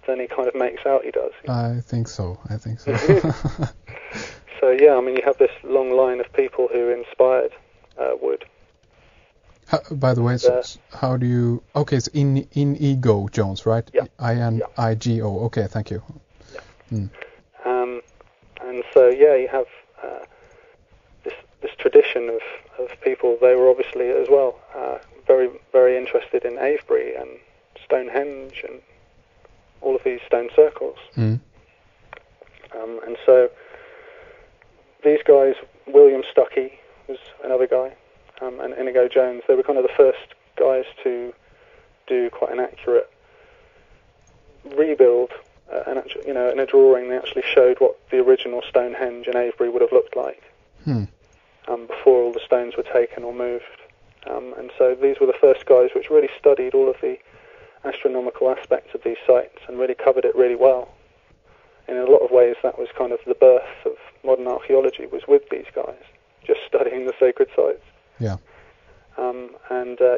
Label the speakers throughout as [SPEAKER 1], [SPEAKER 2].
[SPEAKER 1] than he kind of makes out he does.
[SPEAKER 2] I think so.
[SPEAKER 1] So yeah, I mean, you have this long line of people who inspired Wood.
[SPEAKER 2] By the way, how do you... Okay, it's Inigo Jones, right?
[SPEAKER 1] Yeah.
[SPEAKER 2] Inigo. Okay, thank you.
[SPEAKER 1] Yeah. And so, yeah, you have this tradition of people. They were obviously, as well, very, very interested in Avebury and Stonehenge and all of these stone circles.
[SPEAKER 2] Mm.
[SPEAKER 1] And so these guys, William Stuckey was another guy, and Inigo Jones, they were kind of the first guys to do quite an accurate rebuild. In a drawing, they actually showed what the original Stonehenge in Avebury would have looked like before all the stones were taken or moved. And so these were the first guys which really studied all of the astronomical aspects of these sites and really covered it really well. And in a lot of ways, that was kind of the birth of modern archaeology, was with these guys, just studying the sacred sites.
[SPEAKER 2] Yeah.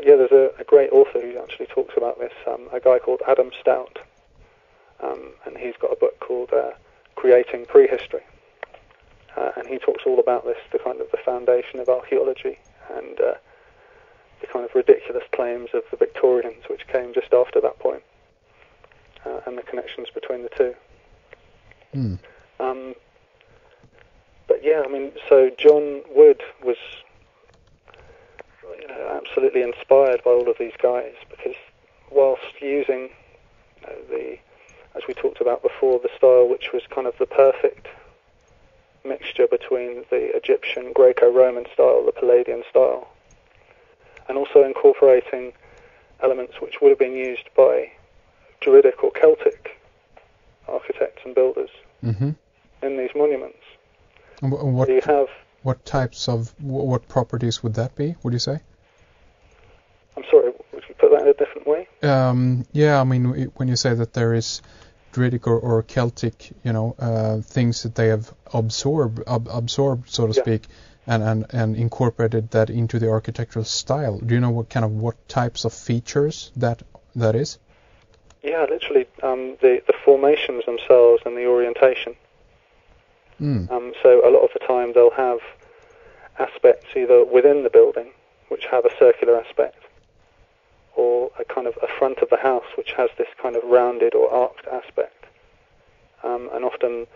[SPEAKER 1] There's a great author who actually talks about this, a guy called Adam Stout. And he's got a book called Creating Prehistory. And he talks all about this, the kind of the foundation of archaeology and the kind of ridiculous claims of the Victorians, which came just after that point, and the connections between the two.
[SPEAKER 2] Mm.
[SPEAKER 1] But yeah, I mean, so John Wood was absolutely inspired by all of these guys, because whilst using as we talked about before, the style which was kind of the perfect mixture between the Egyptian Greco-Roman style, the Palladian style, and also incorporating elements which would have been used by Druidic or Celtic architects and builders in these monuments.
[SPEAKER 2] What types of, what properties would that be, would you say?
[SPEAKER 1] I'm sorry, would you put that in a different way?
[SPEAKER 2] Yeah, I mean, when you say that there is Druidic or Celtic, things that they have absorbed, so to speak, and incorporated that into the architectural style. Do you know what types of features that is?
[SPEAKER 1] Yeah, literally the formations themselves and the orientation. So a lot of the time they'll have aspects either within the building, which have a circular aspect, or a kind of a front of the house which has this kind of rounded or arced aspect. And often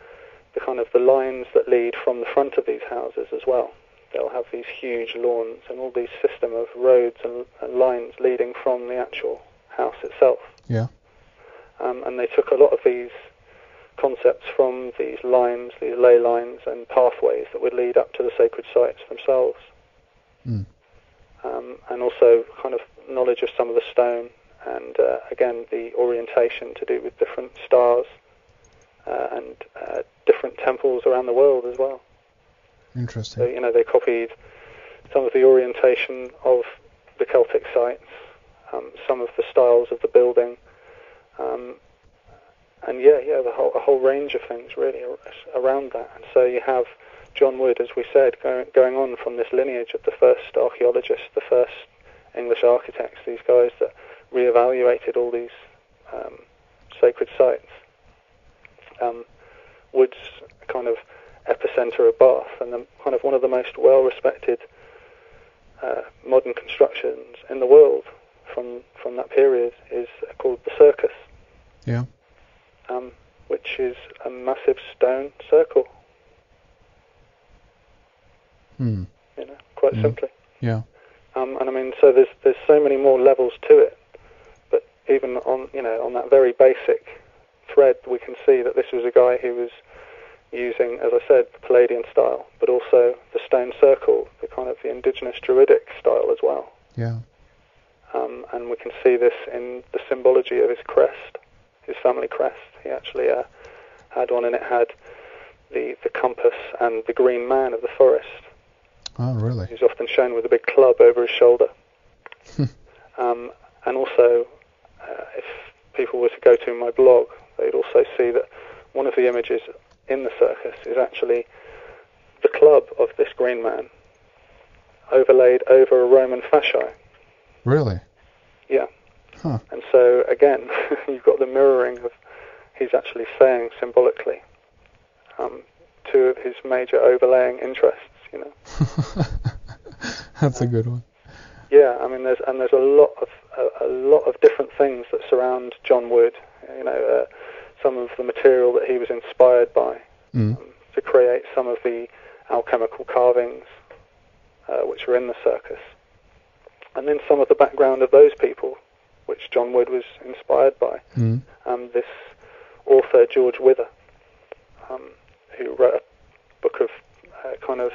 [SPEAKER 1] the lines that lead from the front of these houses as well. They'll have these huge lawns and all these system of roads and lines leading from the actual house itself.
[SPEAKER 2] Yeah.
[SPEAKER 1] And they took a lot of these concepts from these lines, these ley lines and pathways that would lead up to the sacred sites themselves. And also kind of knowledge of some of the stone, and again the orientation to do with different stars and different temples around the world as well.
[SPEAKER 2] Interesting.
[SPEAKER 1] So, they copied some of the orientation of the Celtic sites, some of the styles of the building, and a whole range of things really around that. And so you have John Wood, as we said, going on from this lineage of the first archaeologists, the first English architects, these guys that reevaluated all these sacred sites. Wood's kind of epicenter of Bath, and kind of one of the most well-respected modern constructions in the world from that period is called the Circus.
[SPEAKER 2] Yeah.
[SPEAKER 1] Which is a massive stone circle. Quite simply.
[SPEAKER 2] Yeah.
[SPEAKER 1] And I mean, so there's so many more levels to it, but even on that very basic thread, we can see that this was a guy who was using, as I said, the Palladian style, but also the stone circle, the kind of the indigenous Druidic style as well.
[SPEAKER 2] Yeah.
[SPEAKER 1] And we can see this in the symbology of his crest, his family crest. He actually had one, and it had the compass and the green man of the forest.
[SPEAKER 2] Oh, really?
[SPEAKER 1] He's often shown with a big club over his shoulder. And also, if people were to go to my blog, they'd also see that one of the images in the circus is actually the club of this green man overlaid over a Roman fascia.
[SPEAKER 2] Really?
[SPEAKER 1] Yeah.
[SPEAKER 2] Huh.
[SPEAKER 1] And so, again, you've got the mirroring of he's actually saying symbolically two of his major overlaying interests.
[SPEAKER 2] That's a good one.
[SPEAKER 1] Yeah, I mean, there's a lot of different things that surround John Wood. Some of the material that he was inspired by to create some of the alchemical carvings which were in the circus, and then some of the background of those people which John Wood was inspired by. This author George Wither, who wrote a book of kind of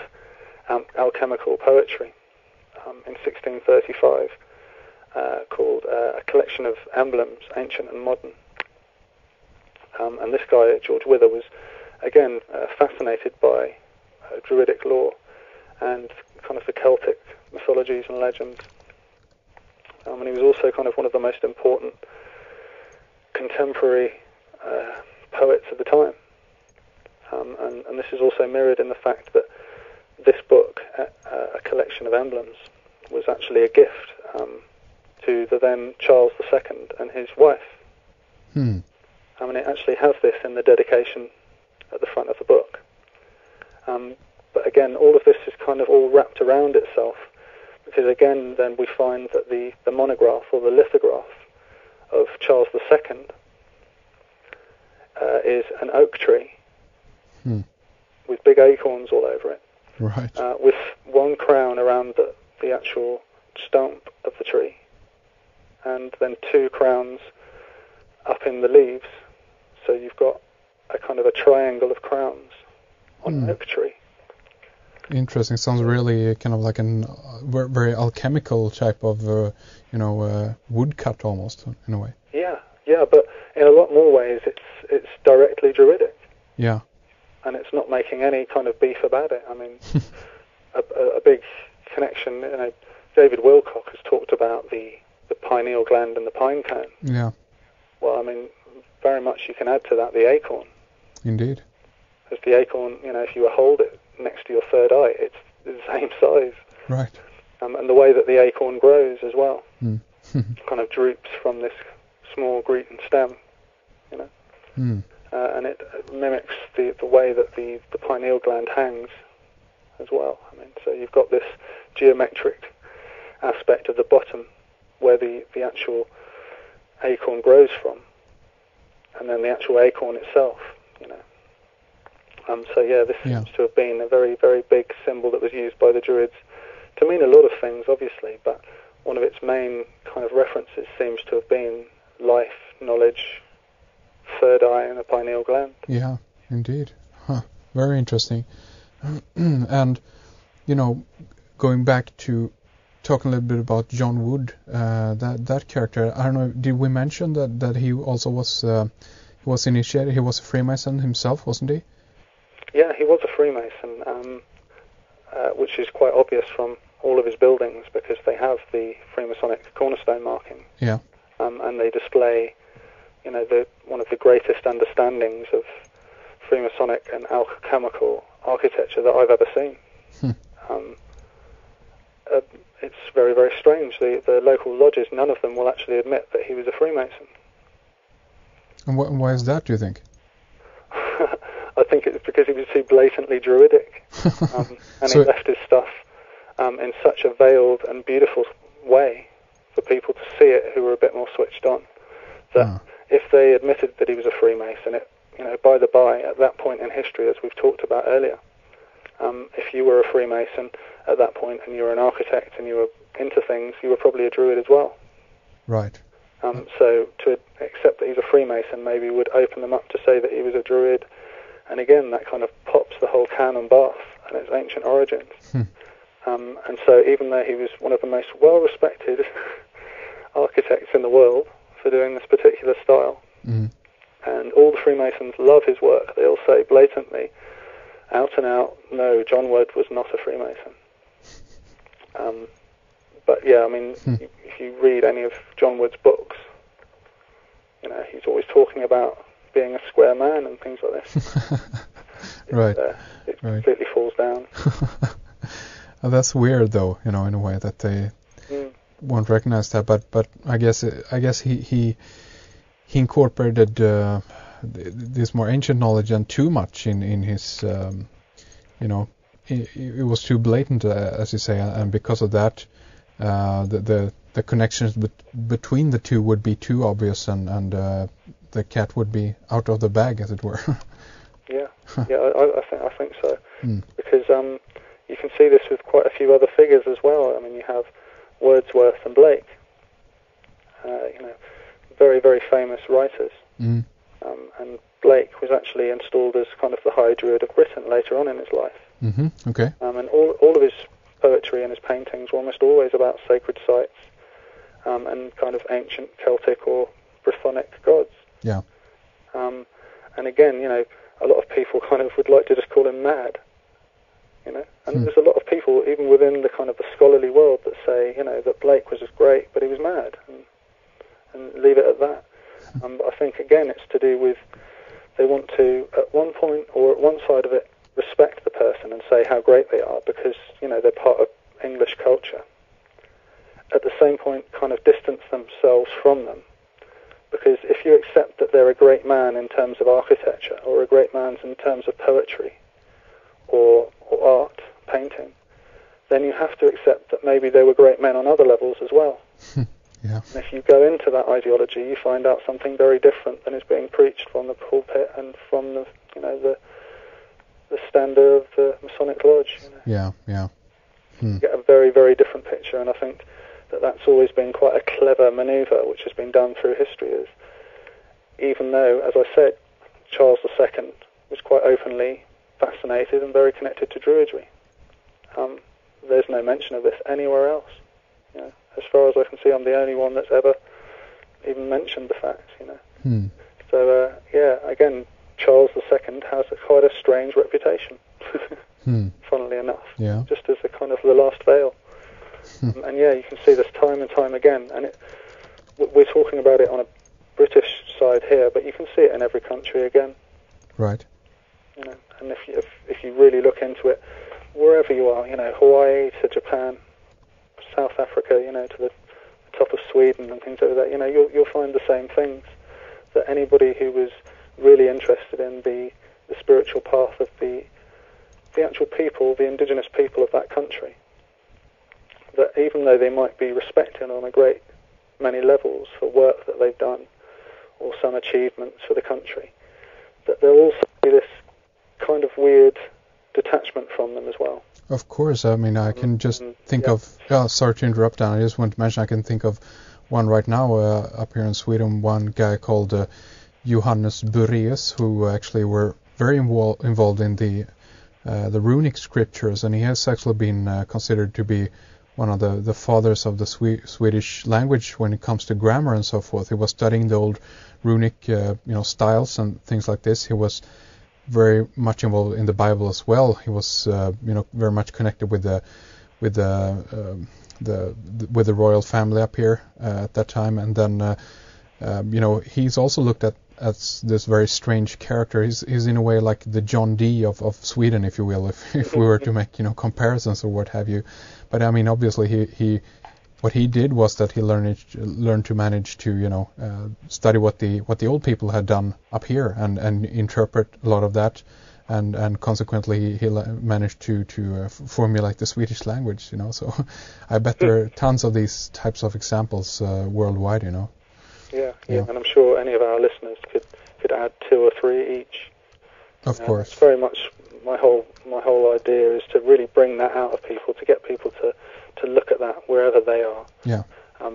[SPEAKER 1] alchemical poetry in 1635 called A Collection of Emblems, Ancient and Modern. And this guy, George Wither, was again fascinated by Druidic lore and kind of the Celtic mythologies and legends. And he was also kind of one of the most important contemporary poets of the time. And this is also mirrored in the fact that this book, A Collection of Emblems, was actually a gift to the then Charles II and his wife. I mean, it actually has this in the dedication at the front of the book. But again, all of this is kind of all wrapped around itself, because again, then we find that the monograph or the lithograph of Charles II is an oak tree with big acorns all over it,
[SPEAKER 2] right?
[SPEAKER 1] With one crown around the actual stump of the tree, and then two crowns up in the leaves. So you've got a kind of a triangle of crowns on an oak tree.
[SPEAKER 2] Interesting. Sounds really kind of like an very alchemical type of, woodcut almost in a way.
[SPEAKER 1] Yeah, but in a lot more ways, it's directly Druidic.
[SPEAKER 2] Yeah.
[SPEAKER 1] And it's not making any kind of beef about it. I mean, a big connection. David Wilcock has talked about the pineal gland and the pine cone.
[SPEAKER 2] Yeah.
[SPEAKER 1] Well, I mean, very much you can add to that the acorn.
[SPEAKER 2] Indeed.
[SPEAKER 1] As the acorn, if you hold it next to your third eye, it's the same size.
[SPEAKER 2] Right.
[SPEAKER 1] And the way that the acorn grows as well, kind of droops from this small green stem, and it mimics the way that the pineal gland hangs as well. I mean, so you've got this geometric aspect of the bottom where the actual acorn grows from, and then the actual acorn itself, this seems to have been a very, very big symbol that was used by the Druids to mean a lot of things, obviously, but one of its main kind of references seems to have been life, knowledge, third eye, and a pineal gland.
[SPEAKER 2] Yeah, indeed. Very interesting. And, going back to talking a little bit about John Wood, that character, I don't know, did we mention that he also was initiated, he was a Freemason himself, wasn't he?
[SPEAKER 1] Yeah, he was a Freemason, which is quite obvious from all of his buildings because they have the Freemasonic cornerstone marking.
[SPEAKER 2] Yeah.
[SPEAKER 1] And they display, one of the greatest understandings of Freemasonic and alchemical architecture that I've ever seen. It's very, very strange. The local lodges, none of them will actually admit that he was a Freemason.
[SPEAKER 2] And why is that, do you think?
[SPEAKER 1] I think it's because he was too blatantly Druidic, and he left his stuff in such a veiled and beautiful way for people to see it who were a bit more switched on, that if they admitted that he was a Freemason, by the by, at that point in history, as we've talked about earlier, if you were a Freemason at that point and you were an architect and you were into things, you were probably a Druid as well.
[SPEAKER 2] Right.
[SPEAKER 1] So to accept that he's a Freemason maybe would open them up to say that he was a Druid, and again that kind of pops the whole canon bath and its ancient origins. And so even though he was one of the most well-respected architects in the world for doing this particular style, and all the Freemasons love his work, they all say blatantly, out and out, no, John Wood was not a Freemason. But yeah, I mean, if you read any of John Wood's books, he's always talking about being a square man and things like this.
[SPEAKER 2] Right.
[SPEAKER 1] It completely falls down.
[SPEAKER 2] Well, that's weird, though, in a way that they won't recognize that. But I guess he incorporated this more ancient knowledge and too much in his, it was too blatant, as you say, and because of that, the connections between the two would be too obvious, and the cat would be out of the bag, as it were.
[SPEAKER 1] Yeah, I think so. Because you can see this with quite a few other figures as well. I mean, you have Wordsworth and Blake, very, very famous writers. And Blake was actually installed as kind of the High Druid of Britain later on in his life.
[SPEAKER 2] Okay.
[SPEAKER 1] And all of his poetry and his paintings were almost always about sacred sites and kind of ancient Celtic or Brythonic gods.
[SPEAKER 2] Yeah.
[SPEAKER 1] And again, a lot of people kind of would like to just call him mad. And there's a lot of people, even within the kind of the scholarly world, that say, that Blake was just great, but he was mad, and leave it at that. But I think, again, it's to do with they want to, at one point or at one side of it, respect the person and say how great they are because, they're part of English culture. At the same point, kind of distance themselves from them. Because if you accept that they're a great man in terms of architecture or a great man in terms of poetry or art, painting, then you have to accept that maybe they were great men on other levels as well.
[SPEAKER 2] Yeah.
[SPEAKER 1] And if you go into that ideology, you find out something very different than is being preached from the pulpit and from the standard of the Masonic Lodge.
[SPEAKER 2] Yeah.
[SPEAKER 1] You get a very, very different picture, and I think that's always been quite a clever manoeuvre which has been done through history. Is even though, as I said, Charles II was quite openly fascinated and very connected to Druidry. There's no mention of this anywhere else. As far as I can see, I'm the only one that's ever even mentioned the fact. So again, Charles II has quite a strange reputation. Funnily enough, just as a kind of the last veil. And you can see this time and time again. And we're talking about it on a British side here, but you can see it in every country again.
[SPEAKER 2] Right.
[SPEAKER 1] And if you really look into it, wherever you are, Hawaii to Japan, South Africa, to the top of Sweden and things like that, you'll find the same things. That anybody who was really interested in the spiritual path of the actual people, the indigenous people of that country, that even though they might be respected on a great many levels for work that they've done or some achievements for the country, that there'll also be this kind of weird detachment from them as well.
[SPEAKER 2] Of course. I mean, I can just think of... sorry to interrupt, Dan. I just want to mention I can think of one right now up here in Sweden, one guy called Johannes Bureus, who actually were very involved in the runic scriptures, and he has actually been considered to be one of the fathers of the Swedish language when it comes to grammar and so forth. He was studying the old runic styles and things like this. He was very much involved in the Bible as well. He was very much connected with the royal family up here at that time, and then he's also looked at as this very strange character. He's in a way like the John Dee of Sweden, if you will, if we were to make comparisons or what have you. But I mean, obviously he what he did was that he learned to manage to study what the old people had done up here and interpret a lot of that, and consequently he managed to formulate the Swedish language. So I bet there are tons of these types of examples worldwide.
[SPEAKER 1] Yeah, and I'm sure any of our listeners could add 2 or 3 each.
[SPEAKER 2] Of course.
[SPEAKER 1] It's very much my whole idea is to really bring that out of people, to get people to look at that wherever they are.
[SPEAKER 2] Yeah.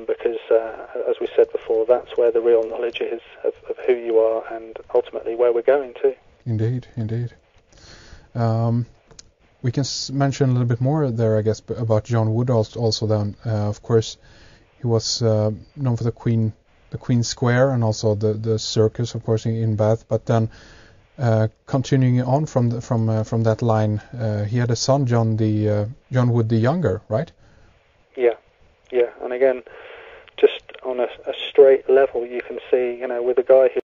[SPEAKER 1] Because as we said before, that's where the real knowledge is of who you are and ultimately where we're going to.
[SPEAKER 2] Indeed. We can mention a little bit more there, I guess, about John Wood also. Then, of course, he was known for the Queen Square and also the circus, of course, in Bath. But then, continuing on from that line, he had a son, John Wood the Younger, right?
[SPEAKER 1] Yeah, and again, just on a straight level, you can see, with a guy who